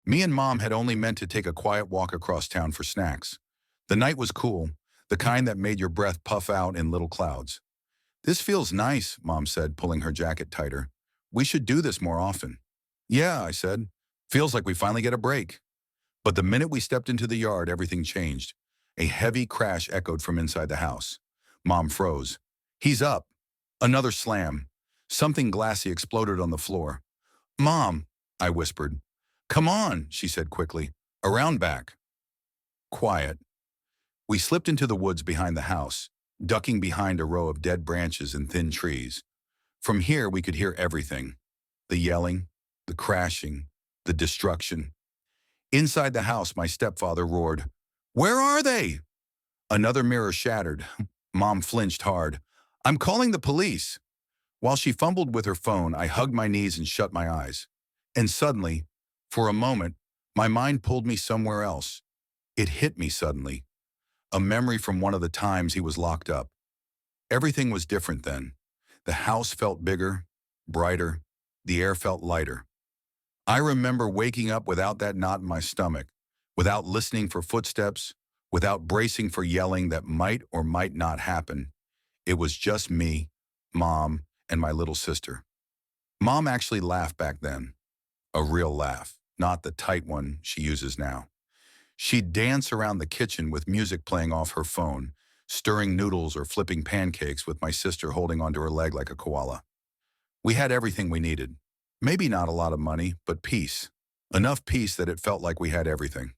Me and Mom had only meant to take a quiet walk across town for snacks. The night was cool, the kind that made your breath puff out in little clouds. "This feels nice," Mom said, pulling her jacket tighter. "We should do this more often." "Yeah," I said. "Feels like we finally get a break." But the minute we stepped into the yard, everything changed. A heavy crash echoed from inside the house. Mom froze. "He's up." Another slam. Something glassy exploded on the floor. "Mom," I whispered. "Come on," she said quickly. "Around back." Quiet. We slipped into the woods behind the house, ducking behind a row of dead branches and thin trees. From here, we could hear everything. The yelling, the crashing, the destruction. Inside the house, my stepfather roared, "Where are they?" Another mirror shattered. Mom flinched hard. "I'm calling the police." While she fumbled with her phone, I hugged my knees and shut my eyes. And suddenly, for a moment, my mind pulled me somewhere else. It hit me suddenly. A memory from one of the times he was locked up. Everything was different then. The house felt bigger, brighter. The air felt lighter. I remember waking up without that knot in my stomach, without listening for footsteps, without bracing for yelling that might or might not happen. It was just me, Mom, and my little sister. Mom actually laughed back then. A real laugh, not the tight one she uses now. She'd dance around the kitchen with music playing off her phone, stirring noodles or flipping pancakes with my sister holding onto her leg like a koala. We had everything we needed. Maybe not a lot of money, but peace. Enough peace that it felt like we had everything.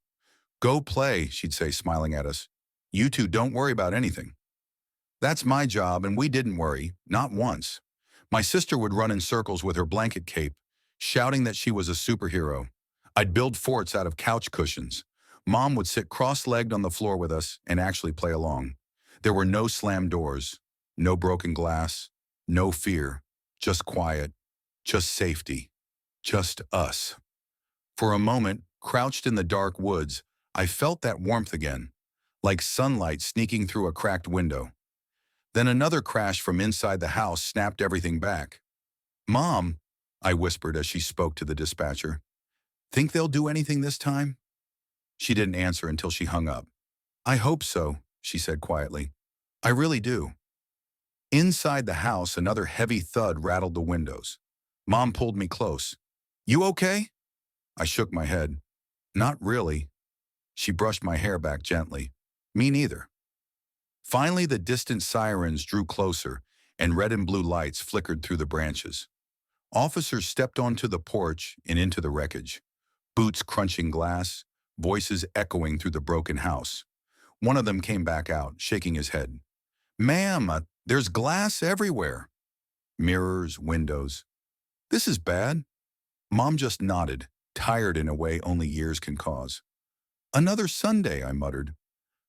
"Go play," she'd say, smiling at us. "You two don't worry about anything." That's my job, and we didn't worry, not once. My sister would run in circles with her blanket cape, shouting that she was a superhero. I'd build forts out of couch cushions. Mom would sit cross-legged on the floor with us and actually play along. There were no slammed doors, no broken glass, no fear, just quiet, just safety, just us. For a moment, crouched in the dark woods, I felt that warmth again, like sunlight sneaking through a cracked window. Then another crash from inside the house snapped everything back. "Mom," I whispered as she spoke to the dispatcher, "think they'll do anything this time?" She didn't answer until she hung up. "I hope so," she said quietly. "I really do." Inside the house, another heavy thud rattled the windows. Mom pulled me close. "You okay?" I shook my head. "Not really." She brushed my hair back gently. "Me neither." Finally, the distant sirens drew closer, and red and blue lights flickered through the branches. Officers stepped onto the porch and into the wreckage, boots crunching glass, voices echoing through the broken house. One of them came back out, shaking his head. "Ma'am, there's glass everywhere." Mirrors, windows. "This is bad." Mom just nodded, tired in a way only years can cause. "Another Sunday," I muttered.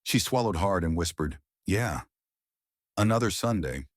She swallowed hard and whispered, "Yeah, another Sunday."